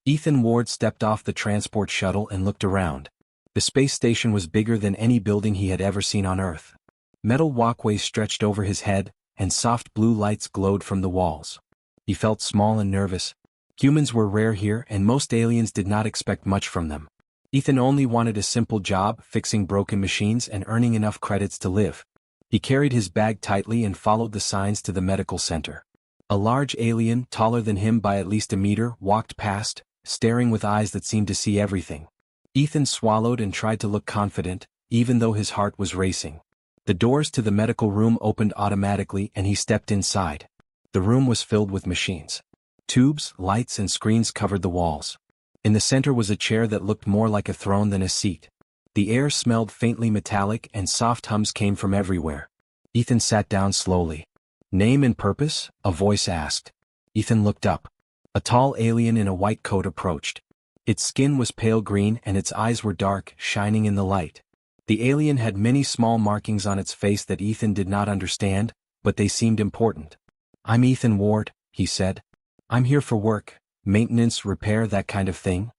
Ethan Ward stepped off the transport shuttle and looked around. The space station was bigger than any building he had ever seen on Earth. Metal walkways stretched over his head, and soft blue lights glowed from the walls. He felt small and nervous. Humans were rare here, and most aliens did not expect much from them. Ethan only wanted a simple job, fixing broken machines and earning enough credits to live. He carried his bag tightly and followed the signs to the medical center. A large alien, taller than him by at least a meter, walked past, staring with eyes that seemed to see everything. Ethan swallowed and tried to look confident, even though his heart was racing. The doors to the medical room opened automatically and he stepped inside. The room was filled with machines. Tubes, lights, and screens covered the walls. In the center was a chair that looked more like a throne than a seat. The air smelled faintly metallic and soft hums came from everywhere. Ethan sat down slowly. "Name and purpose?" a voice asked. Ethan looked up. A tall alien in a white coat approached. Its skin was pale green and its eyes were dark, shining in the light. The alien had many small markings on its face that Ethan did not understand, but they seemed important. "I'm Ethan Ward," he said. "I'm here for work, maintenance, repair, that kind of thing."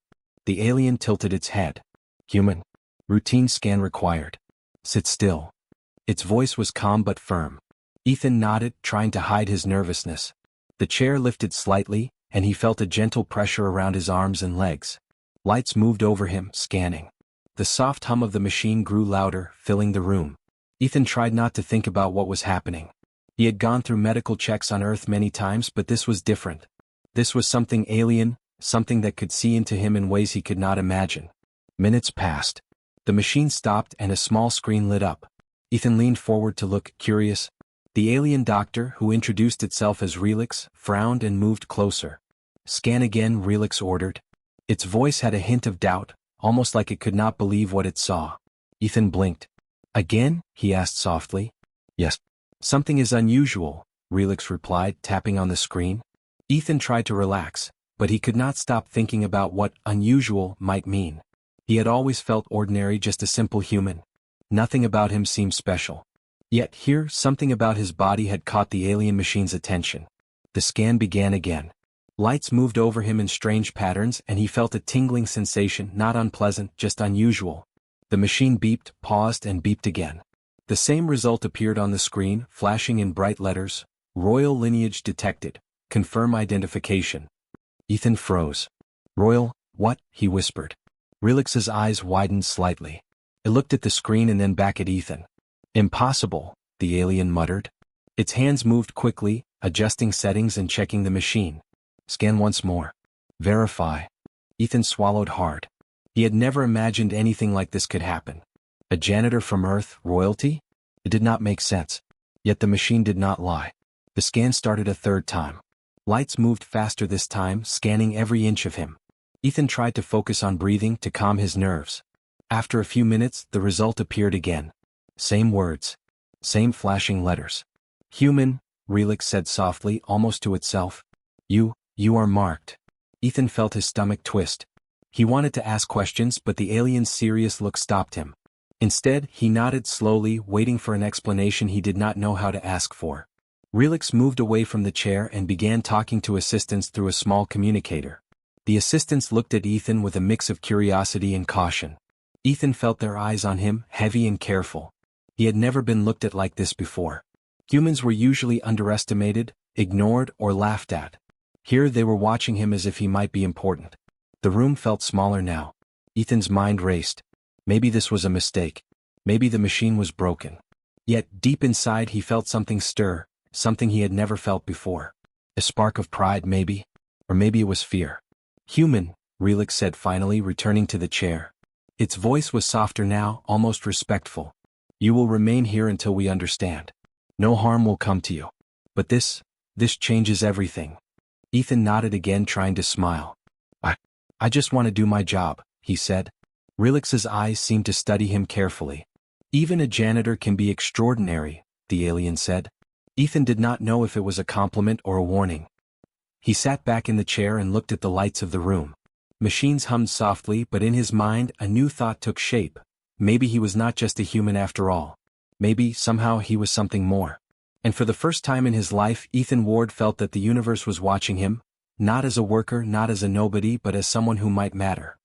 The alien tilted its head. "Human. Routine scan required. Sit still." Its voice was calm but firm. Ethan nodded, trying to hide his nervousness. The chair lifted slightly, and he felt a gentle pressure around his arms and legs. Lights moved over him, scanning. The soft hum of the machine grew louder, filling the room. Ethan tried not to think about what was happening. He had gone through medical checks on Earth many times, but this was different. This was something alien, something that could see into him in ways he could not imagine. Minutes passed. The machine stopped and a small screen lit up. Ethan leaned forward to look, curious. The alien doctor, who introduced itself as Relix, frowned and moved closer. "Scan again," Relix ordered. Its voice had a hint of doubt, almost like it could not believe what it saw. Ethan blinked. "Again?" he asked softly. "Yes." "Something is unusual," Relix replied, tapping on the screen. Ethan tried to relax, but he could not stop thinking about what unusual might mean. He had always felt ordinary, just a simple human. Nothing about him seemed special. Yet here, something about his body had caught the alien machine's attention. The scan began again. Lights moved over him in strange patterns and he felt a tingling sensation, not unpleasant, just unusual. The machine beeped, paused, and beeped again. The same result appeared on the screen, flashing in bright letters. "Royal lineage detected. Confirm identification." Ethan froze. "Royal, what?" he whispered. Relix's eyes widened slightly. It looked at the screen and then back at Ethan. "Impossible," the alien muttered. Its hands moved quickly, adjusting settings and checking the machine. "Scan once more. Verify." Ethan swallowed hard. He had never imagined anything like this could happen. A janitor from Earth, royalty? It did not make sense. Yet the machine did not lie. The scan started a third time. Lights moved faster this time, scanning every inch of him. Ethan tried to focus on breathing to calm his nerves. After a few minutes, the result appeared again. Same words. Same flashing letters. "Human," Relix said softly, almost to itself. You are marked." Ethan felt his stomach twist. He wanted to ask questions, but the alien's serious look stopped him. Instead, he nodded slowly, waiting for an explanation he did not know how to ask for. Relix moved away from the chair and began talking to assistants through a small communicator. The assistants looked at Ethan with a mix of curiosity and caution. Ethan felt their eyes on him, heavy and careful. He had never been looked at like this before. Humans were usually underestimated, ignored, or laughed at. Here they were watching him as if he might be important. The room felt smaller now. Ethan's mind raced. Maybe this was a mistake. Maybe the machine was broken. Yet, deep inside he felt something stir, something he had never felt before. A spark of pride, maybe? Or maybe it was fear. "Human," Relix said finally, returning to the chair. Its voice was softer now, almost respectful. "You will remain here until we understand. No harm will come to you. But this changes everything." Ethan nodded again, trying to smile. I just want to do my job," he said. Relix's eyes seemed to study him carefully. "Even a janitor can be extraordinary," the alien said. Ethan did not know if it was a compliment or a warning. He sat back in the chair and looked at the lights of the room. Machines hummed softly, but in his mind a new thought took shape. Maybe he was not just a human after all. Maybe, somehow, he was something more. And for the first time in his life, Ethan Ward felt that the universe was watching him, Not as a worker, not as a nobody, but as someone who might matter.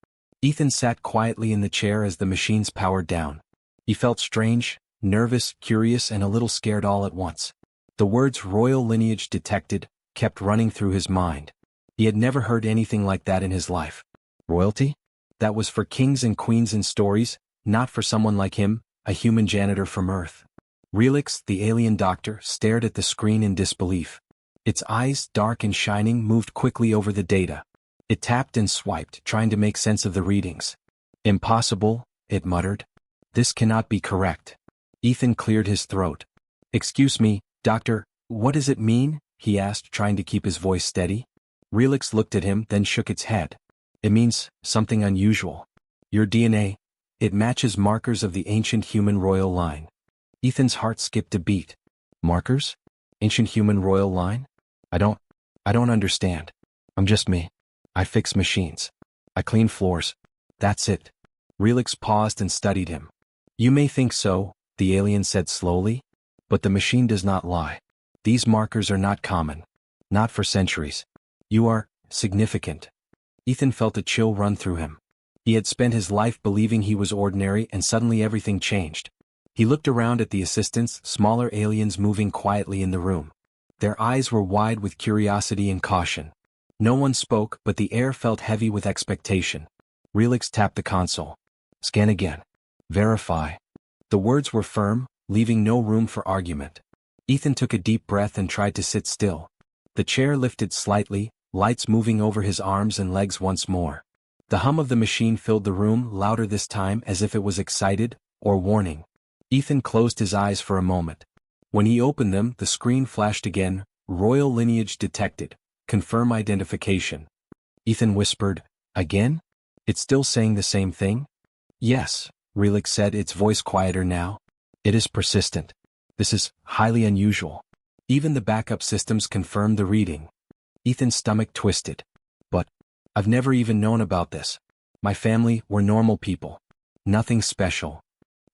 Ethan sat quietly in the chair as the machines powered down. He felt strange, nervous, curious, and a little scared all at once. The words "royal lineage detected" kept running through his mind. He had never heard anything like that in his life. Royalty? That was for kings and queens in stories, not for someone like him, a human janitor from Earth. Relix, the alien doctor, stared at the screen in disbelief. Its eyes, dark and shining, moved quickly over the data. It tapped and swiped, trying to make sense of the readings. "Impossible," it muttered. "This cannot be correct." Ethan cleared his throat. "Excuse me, Doctor, what does it mean?" he asked, trying to keep his voice steady. Relix looked at him, then shook its head. "It means something unusual. Your DNA, it matches markers of the ancient human royal line." Ethan's heart skipped a beat. "Markers? Ancient human royal line? I don't understand. I'm just me. I fix machines. I clean floors. That's it." Relix paused and studied him. "You may think so," the alien said slowly, "but the machine does not lie. These markers are not common. Not for centuries. You are significant." Ethan felt a chill run through him. He had spent his life believing he was ordinary, and suddenly everything changed. He looked around at the assistants, smaller aliens moving quietly in the room. Their eyes were wide with curiosity and caution. No one spoke, but the air felt heavy with expectation. Relix tapped the console. "Scan again. Verify." The words were firm, leaving no room for argument. Ethan took a deep breath and tried to sit still. The chair lifted slightly, lights moving over his arms and legs once more. The hum of the machine filled the room, louder this time, as if it was excited, or warning. Ethan closed his eyes for a moment. When he opened them, the screen flashed again. "Royal lineage detected. Confirm identification." Ethan whispered, "Again? It's still saying the same thing?" "Yes," Relix said, its voice quieter now. "It is persistent. This is highly unusual. Even the backup systems confirmed the reading." Ethan's stomach twisted. "But I've never even known about this. My family were normal people. Nothing special."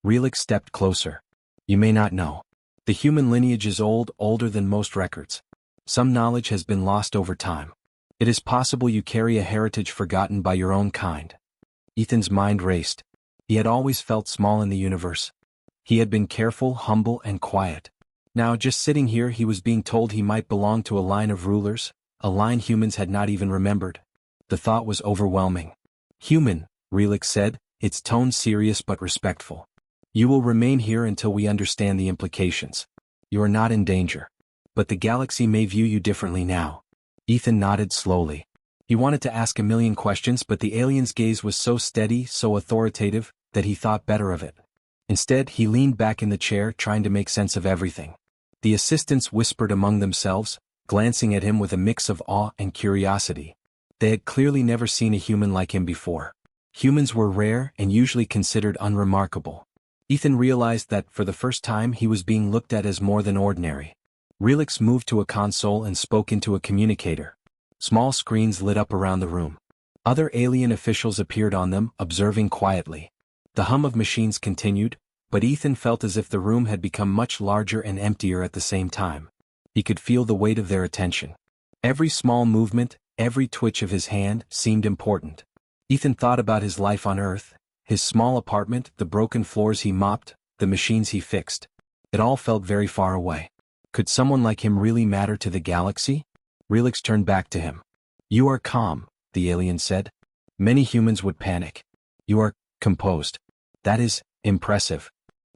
Relix stepped closer. "You may not know. The human lineage is older than most records. Some knowledge has been lost over time. It is possible you carry a heritage forgotten by your own kind." Ethan's mind raced. He had always felt small in the universe. He had been careful, humble, and quiet. Now, just sitting here, he was being told he might belong to a line of rulers, a line humans had not even remembered. The thought was overwhelming. "Human," Relix said, its tone serious but respectful. "You will remain here until we understand the implications. You are not in danger. But the galaxy may view you differently now." Ethan nodded slowly. He wanted to ask a million questions, but the alien's gaze was so steady, so authoritative, that he thought better of it. Instead, he leaned back in the chair, trying to make sense of everything. The assistants whispered among themselves, glancing at him with a mix of awe and curiosity. They had clearly never seen a human like him before. Humans were rare and usually considered unremarkable. Ethan realized that, for the first time, he was being looked at as more than ordinary. Relix moved to a console and spoke into a communicator. Small screens lit up around the room. Other alien officials appeared on them, observing quietly. The hum of machines continued, but Ethan felt as if the room had become much larger and emptier at the same time. He could feel the weight of their attention. Every small movement, every twitch of his hand, seemed important. Ethan thought about his life on Earth, his small apartment, the broken floors he mopped, the machines he fixed. It all felt very far away. Could someone like him really matter to the galaxy? Relix turned back to him. "You are calm," the alien said. "Many humans would panic. You are composed. That is impressive."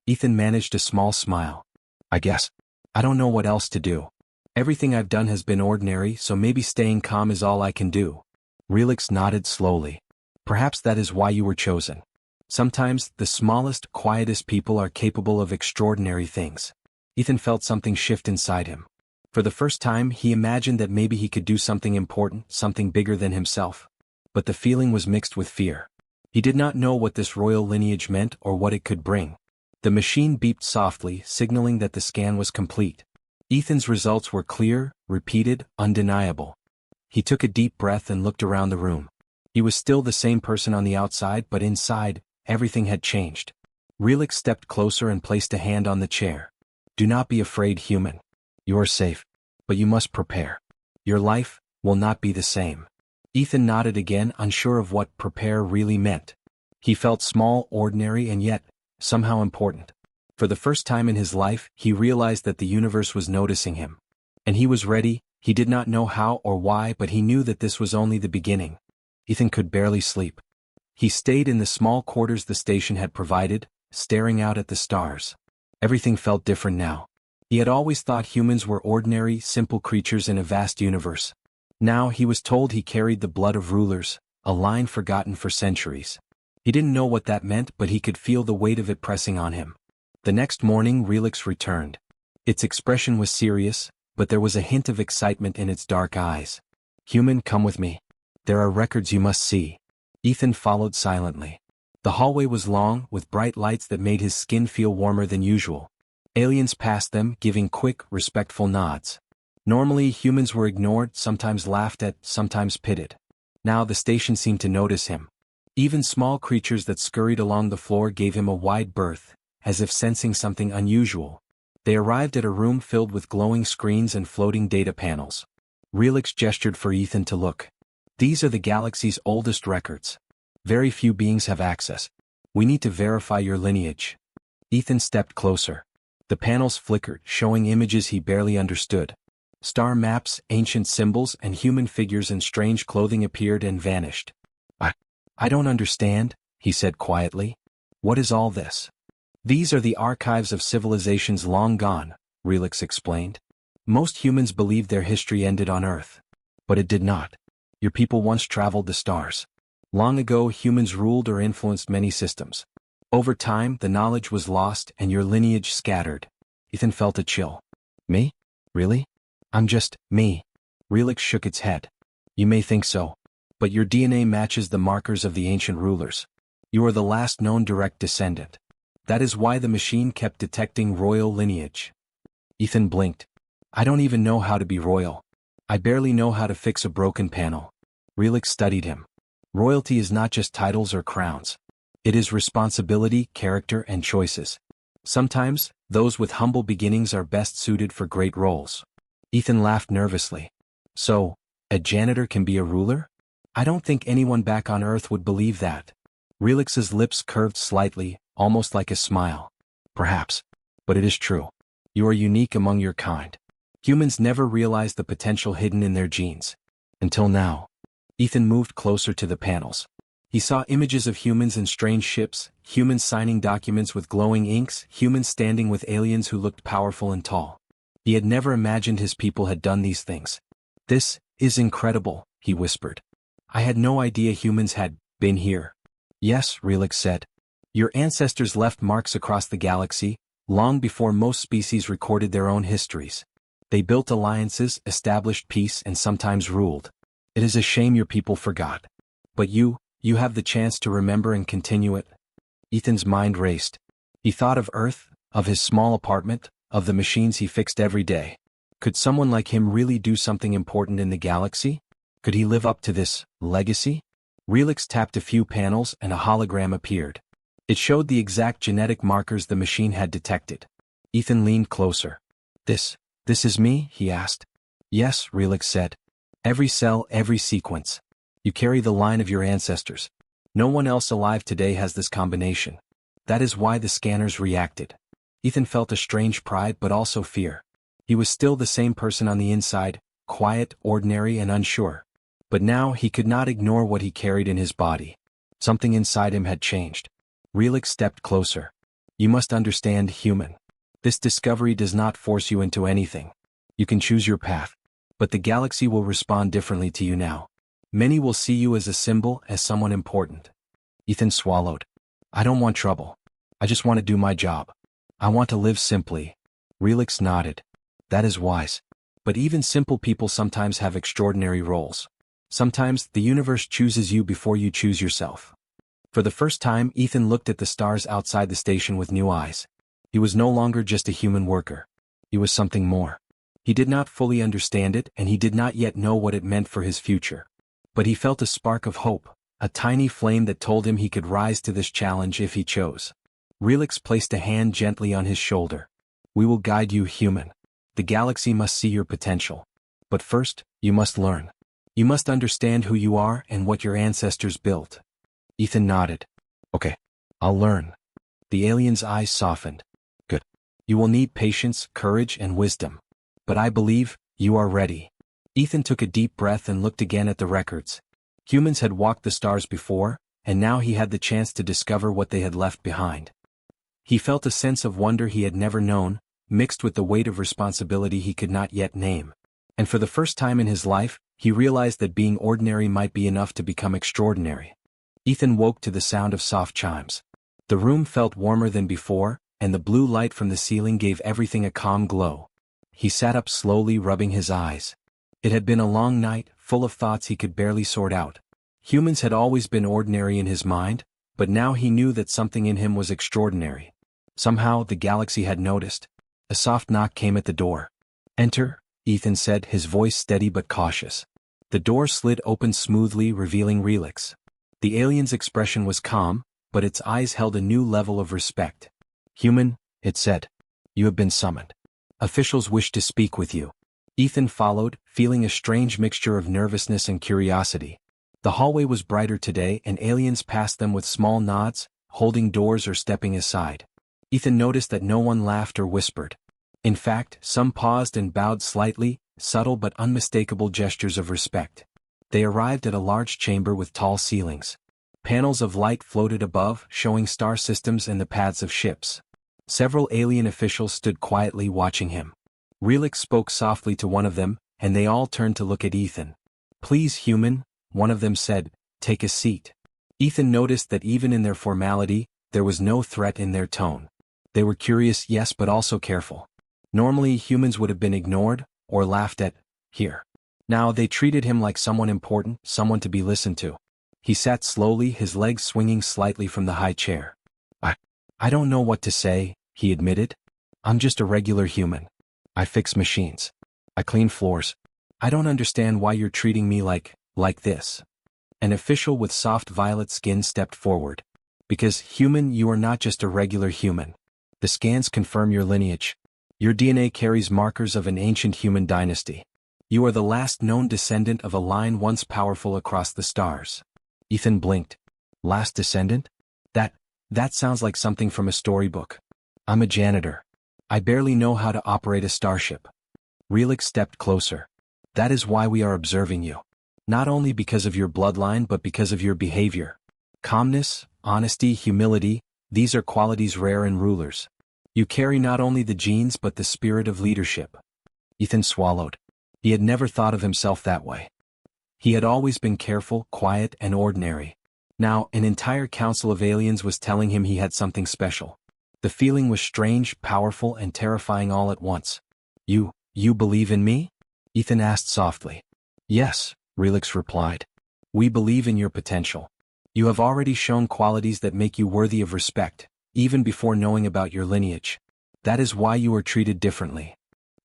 Ethan managed a small smile. "I guess. I don't know what else to do. Everything I've done has been ordinary, so maybe staying calm is all I can do." Relix nodded slowly. "Perhaps that is why you were chosen. Sometimes, the smallest, quietest people are capable of extraordinary things." Ethan felt something shift inside him. For the first time, he imagined that maybe he could do something important, something bigger than himself. But the feeling was mixed with fear. He did not know what this royal lineage meant or what it could bring. The machine beeped softly, signaling that the scan was complete. Ethan's results were clear, repeated, undeniable. He took a deep breath and looked around the room. He was still the same person on the outside, but inside, everything had changed. Relix stepped closer and placed a hand on the chair. "Do not be afraid, human. You are safe. But you must prepare. Your life, will not be the same. Ethan nodded again, unsure of what prepare really meant. He felt small, ordinary, and yet, somehow important. For the first time in his life, he realized that the universe was noticing him. And he was ready. He did not know how or why, but he knew that this was only the beginning. Ethan could barely sleep. He stayed in the small quarters the station had provided, staring out at the stars. Everything felt different now. He had always thought humans were ordinary, simple creatures in a vast universe. Now he was told he carried the blood of rulers, a line forgotten for centuries. He didn't know what that meant, but he could feel the weight of it pressing on him. The next morning Relix returned. Its expression was serious, but there was a hint of excitement in its dark eyes. "Human, come with me. There are records you must see." Ethan followed silently. The hallway was long, with bright lights that made his skin feel warmer than usual. Aliens passed them, giving quick, respectful nods. Normally humans were ignored, sometimes laughed at, sometimes pitted. Now the station seemed to notice him. Even small creatures that scurried along the floor gave him a wide berth, as if sensing something unusual. They arrived at a room filled with glowing screens and floating data panels. Relix gestured for Ethan to look. "These are the galaxy's oldest records. Very few beings have access. We need to verify your lineage." Ethan stepped closer. The panels flickered, showing images he barely understood. Star maps, ancient symbols, and human figures in strange clothing appeared and vanished. I don't understand," he said quietly. "What is all this?" "These are the archives of civilizations long gone," Relix explained. "Most humans believed their history ended on Earth. But it did not. Your people once traveled the stars. Long ago humans ruled or influenced many systems. Over time the knowledge was lost and your lineage scattered." Ethan felt a chill. "Me? Really? I'm just me." Relix shook its head. "You may think so. But your DNA matches the markers of the ancient rulers. You are the last known direct descendant. That is why the machine kept detecting royal lineage." Ethan blinked. "I don't even know how to be royal. I barely know how to fix a broken panel." Relix studied him. "Royalty is not just titles or crowns. It is responsibility, character, and choices. Sometimes, those with humble beginnings are best suited for great roles." Ethan laughed nervously. "So, a janitor can be a ruler? I don't think anyone back on Earth would believe that." Relix's lips curved slightly, almost like a smile. "Perhaps. But it is true. You are unique among your kind. Humans never realized the potential hidden in their genes. Until now." Ethan moved closer to the panels. He saw images of humans in strange ships, humans signing documents with glowing inks, humans standing with aliens who looked powerful and tall. He had never imagined his people had done these things. "This is incredible," he whispered. "I had no idea humans had been here." "Yes," Relix said. "Your ancestors left marks across the galaxy, long before most species recorded their own histories. They built alliances, established peace, and sometimes ruled. It is a shame your people forgot. But you have the chance to remember and continue it." Ethan's mind raced. He thought of Earth, of his small apartment, of the machines he fixed every day. Could someone like him really do something important in the galaxy? Could he live up to this legacy? Relix tapped a few panels and a hologram appeared. It showed the exact genetic markers the machine had detected. Ethan leaned closer. This is me?" he asked. "Yes," Relix said. "Every cell, every sequence. You carry the line of your ancestors. No one else alive today has this combination. That is why the scanners reacted." Ethan felt a strange pride but also fear. He was still the same person on the inside, quiet, ordinary, and unsure. But now he could not ignore what he carried in his body. Something inside him had changed. Relix stepped closer. "You must understand, human. This discovery does not force you into anything. You can choose your path. But the galaxy will respond differently to you now. Many will see you as a symbol, as someone important." Ethan swallowed. "I don't want trouble. I just want to do my job. I want to live simply." Relix nodded. "That is wise. But even simple people sometimes have extraordinary roles. Sometimes the universe chooses you before you choose yourself." For the first time, Ethan looked at the stars outside the station with new eyes. He was no longer just a human worker. He was something more. He did not fully understand it, and he did not yet know what it meant for his future. But he felt a spark of hope, a tiny flame that told him he could rise to this challenge if he chose. Relix placed a hand gently on his shoulder. "We will guide you, human. The galaxy must see your potential. But first, you must learn. You must understand who you are and what your ancestors built. Ethan nodded. Okay. I'll learn. The alien's eyes softened. Good. You will need patience, courage, and wisdom. But I believe you are ready. Ethan took a deep breath and looked again at the records. Humans had walked the stars before, and now he had the chance to discover what they had left behind. He felt a sense of wonder he had never known, mixed with the weight of responsibility he could not yet name. And for the first time in his life, he realized that being ordinary might be enough to become extraordinary. Ethan woke to the sound of soft chimes. The room felt warmer than before, and the blue light from the ceiling gave everything a calm glow. He sat up slowly, rubbing his eyes. It had been a long night, full of thoughts he could barely sort out. Humans had always been ordinary in his mind, but now he knew that something in him was extraordinary. Somehow the galaxy had noticed. A soft knock came at the door. Enter, Ethan said, his voice steady but cautious. The door slid open smoothly, revealing Relix. The alien's expression was calm, but its eyes held a new level of respect. Human, it said. You have been summoned. Officials wish to speak with you. Ethan followed, feeling a strange mixture of nervousness and curiosity. The hallway was brighter today, and aliens passed them with small nods, holding doors or stepping aside. Ethan noticed that no one laughed or whispered. In fact, some paused and bowed slightly, subtle but unmistakable gestures of respect. They arrived at a large chamber with tall ceilings. Panels of light floated above, showing star systems and the paths of ships. Several alien officials stood quietly watching him. Relix spoke softly to one of them, and they all turned to look at Ethan. Please, human, one of them said, take a seat. Ethan noticed that even in their formality, there was no threat in their tone. They were curious, yes, but also careful. Normally humans would have been ignored, or laughed at, here. Now they treated him like someone important, someone to be listened to. He sat slowly, his legs swinging slightly from the high chair. I don't know what to say, he admitted. I'm just a regular human. I fix machines. I clean floors. I don't understand why you're treating me like this. An official with soft violet skin stepped forward. Because, human, you are not just a regular human. The scans confirm your lineage. Your DNA carries markers of an ancient human dynasty. You are the last known descendant of a line once powerful across the stars. Ethan blinked. Last descendant? That sounds like something from a storybook. I'm a janitor. I barely know how to operate a starship. Relix stepped closer. That is why we are observing you. Not only because of your bloodline but because of your behavior. Calmness, honesty, humility, these are qualities rare in rulers. You carry not only the genes but the spirit of leadership. Ethan swallowed. He had never thought of himself that way. He had always been careful, quiet, and ordinary. Now, an entire council of aliens was telling him he had something special. The feeling was strange, powerful, and terrifying all at once. You believe in me? Ethan asked softly. Yes, Relix replied. We believe in your potential. You have already shown qualities that make you worthy of respect, even before knowing about your lineage. That is why you are treated differently.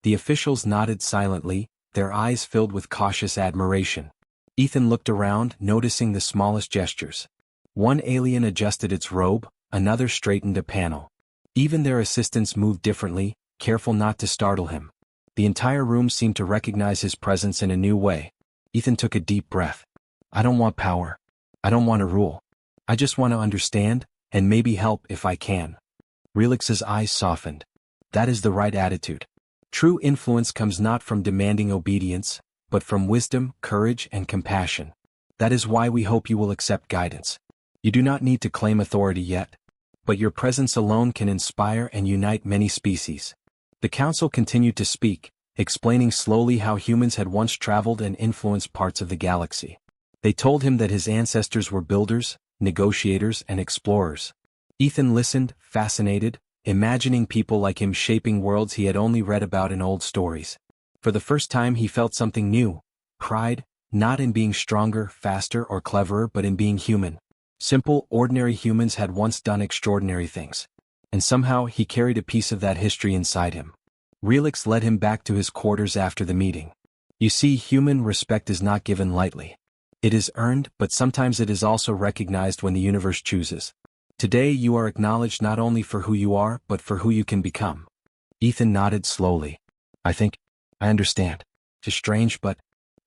The officials nodded silently, their eyes filled with cautious admiration. Ethan looked around, noticing the smallest gestures. One alien adjusted its robe, another straightened a panel. Even their assistants moved differently, careful not to startle him. The entire room seemed to recognize his presence in a new way. Ethan took a deep breath. I don't want power. I don't want to rule. I just want to understand, and maybe help if I can. Relix's eyes softened. That is the right attitude. True influence comes not from demanding obedience, but from wisdom, courage, and compassion. That is why we hope you will accept guidance. You do not need to claim authority yet, but your presence alone can inspire and unite many species. The council continued to speak, explaining slowly how humans had once traveled and influenced parts of the galaxy. They told him that his ancestors were builders, negotiators, and explorers. Ethan listened, fascinated, imagining people like him shaping worlds he had only read about in old stories. For the first time he felt something new, pride, not in being stronger, faster, or cleverer but in being human. Simple, ordinary humans had once done extraordinary things. And somehow he carried a piece of that history inside him. Relix led him back to his quarters after the meeting. You see, human respect is not given lightly. It is earned, but sometimes it is also recognized when the universe chooses. Today you are acknowledged not only for who you are but for who you can become. Ethan nodded slowly. I understand. It's strange, but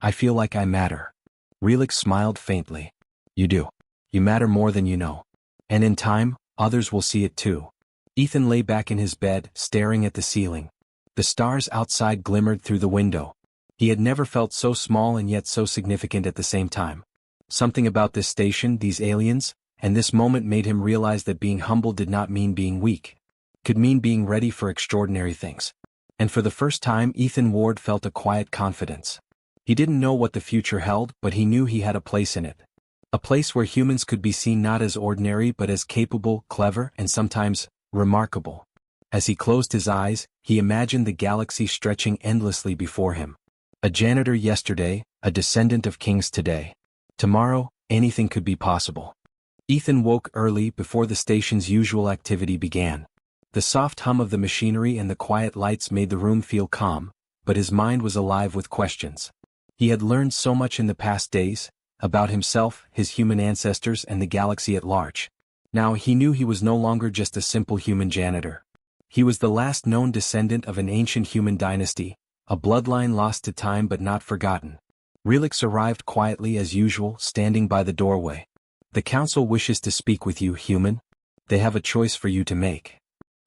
I feel like I matter. Relix smiled faintly. You do. You matter more than you know. And in time, others will see it too. Ethan lay back in his bed, staring at the ceiling. The stars outside glimmered through the window. He had never felt so small and yet so significant at the same time. Something about this station, these aliens, and this moment made him realize that being humble did not mean being weak. It could mean being ready for extraordinary things. And for the first time, Ethan Ward felt a quiet confidence. He didn't know what the future held, but he knew he had a place in it. A place where humans could be seen not as ordinary but as capable, clever, and sometimes remarkable. As he closed his eyes, he imagined the galaxy stretching endlessly before him. A janitor yesterday, a descendant of kings today. Tomorrow, anything could be possible. Ethan woke early before the station's usual activity began. The soft hum of the machinery and the quiet lights made the room feel calm, but his mind was alive with questions. He had learned so much in the past days, about himself, his human ancestors, and the galaxy at large. Now he knew he was no longer just a simple human janitor. He was the last known descendant of an ancient human dynasty, a bloodline lost to time but not forgotten. Relix arrived quietly as usual, standing by the doorway. The council wishes to speak with you, human. They have a choice for you to make.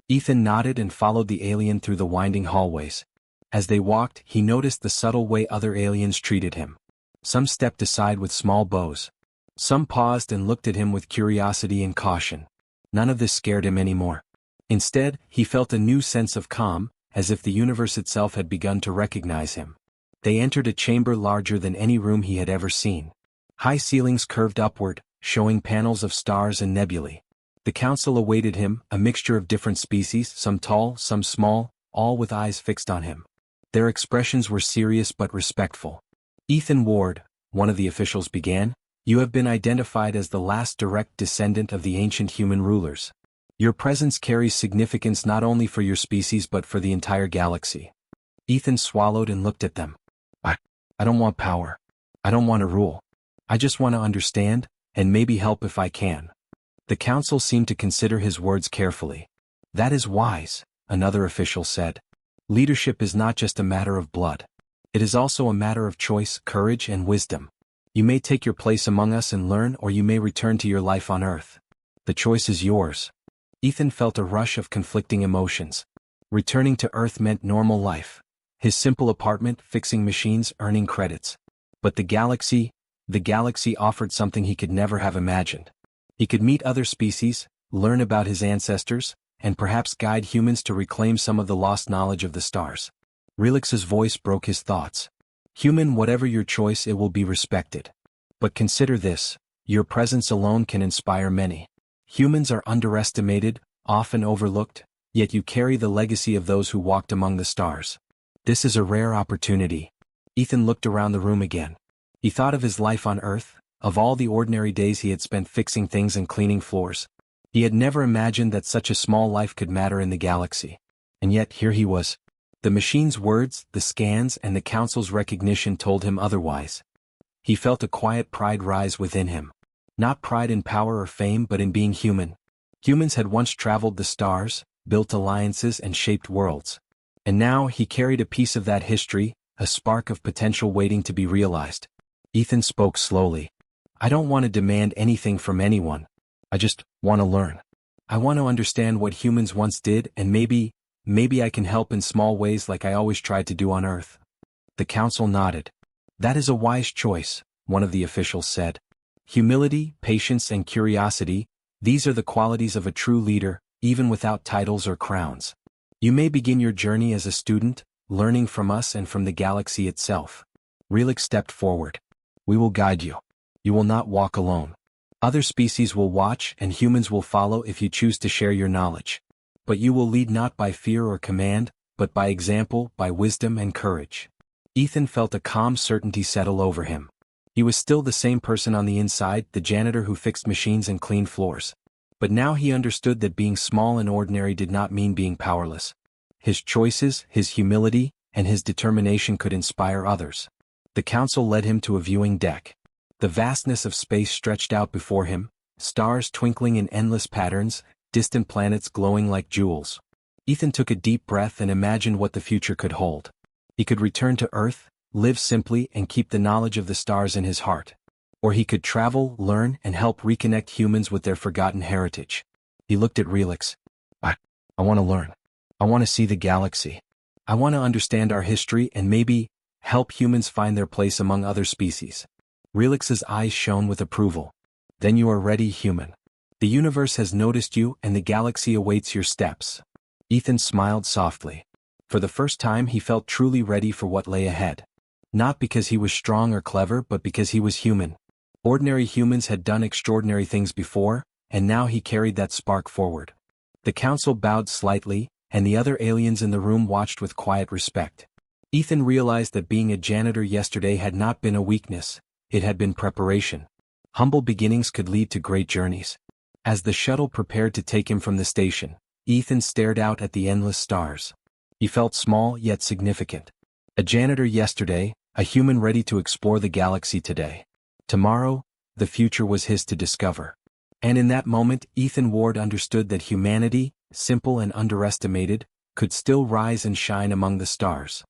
Ethan nodded and followed the alien through the winding hallways. As they walked, he noticed the subtle way other aliens treated him. Some stepped aside with small bows. Some paused and looked at him with curiosity and caution. None of this scared him anymore. Instead, he felt a new sense of calm, as if the universe itself had begun to recognize him. They entered a chamber larger than any room he had ever seen. High ceilings curved upward, showing panels of stars and nebulae. The council awaited him, a mixture of different species, some tall, some small, all with eyes fixed on him. Their expressions were serious but respectful. Ethan Ward, one of the officials began, you have been identified as the last direct descendant of the ancient human rulers. Your presence carries significance not only for your species but for the entire galaxy. Ethan swallowed and looked at them. I don't want power. I don't want to rule. I just want to understand, and maybe help if I can. The council seemed to consider his words carefully. That is wise, another official said. Leadership is not just a matter of blood. It is also a matter of choice, courage, and wisdom. You may take your place among us and learn, or you may return to your life on Earth. The choice is yours. Ethan felt a rush of conflicting emotions. Returning to Earth meant normal life. His simple apartment, fixing machines, earning credits. But the galaxy offered something he could never have imagined. He could meet other species, learn about his ancestors, and perhaps guide humans to reclaim some of the lost knowledge of the stars. Relix's voice broke his thoughts. Human, whatever your choice, it will be respected. But consider this, your presence alone can inspire many. Humans are underestimated, often overlooked, yet you carry the legacy of those who walked among the stars. This is a rare opportunity. Ethan looked around the room again. He thought of his life on Earth, of all the ordinary days he had spent fixing things and cleaning floors. He had never imagined that such a small life could matter in the galaxy. And yet here he was. The machine's words, the scans, and the council's recognition told him otherwise. He felt a quiet pride rise within him. Not pride in power or fame but in being human. Humans had once traveled the stars, built alliances, and shaped worlds. And now he carried a piece of that history, a spark of potential waiting to be realized. Ethan spoke slowly. I don't want to demand anything from anyone. I just want to learn. I want to understand what humans once did, and maybe I can help in small ways like I always tried to do on Earth. The council nodded. That is a wise choice, one of the officials said. Humility, patience, and curiosity, these are the qualities of a true leader, even without titles or crowns. You may begin your journey as a student, learning from us and from the galaxy itself. Relix stepped forward. We will guide you. You will not walk alone. Other species will watch and humans will follow if you choose to share your knowledge. But you will lead not by fear or command, but by example, by wisdom and courage. Ethan felt a calm certainty settle over him. He was still the same person on the inside, the janitor who fixed machines and cleaned floors. But now he understood that being small and ordinary did not mean being powerless. His choices, his humility, and his determination could inspire others. The council led him to a viewing deck. The vastness of space stretched out before him, stars twinkling in endless patterns, distant planets glowing like jewels. Ethan took a deep breath and imagined what the future could hold. He could return to Earth, live simply, and keep the knowledge of the stars in his heart. Or he could travel, learn, and help reconnect humans with their forgotten heritage. He looked at Relix. I want to learn. I want to see the galaxy. I want to understand our history and maybe help humans find their place among other species. Relix's eyes shone with approval. Then you are ready, human. The universe has noticed you and the galaxy awaits your steps. Ethan smiled softly. For the first time he felt truly ready for what lay ahead. Not because he was strong or clever but because he was human. Ordinary humans had done extraordinary things before, and now he carried that spark forward. The council bowed slightly, and the other aliens in the room watched with quiet respect. Ethan realized that being a janitor yesterday had not been a weakness, it had been preparation. Humble beginnings could lead to great journeys. As the shuttle prepared to take him from the station, Ethan stared out at the endless stars. He felt small yet significant. A janitor yesterday, a human ready to explore the galaxy today. Tomorrow, the future was his to discover. And in that moment Ethan Ward understood that humanity, simple and underestimated, could still rise and shine among the stars.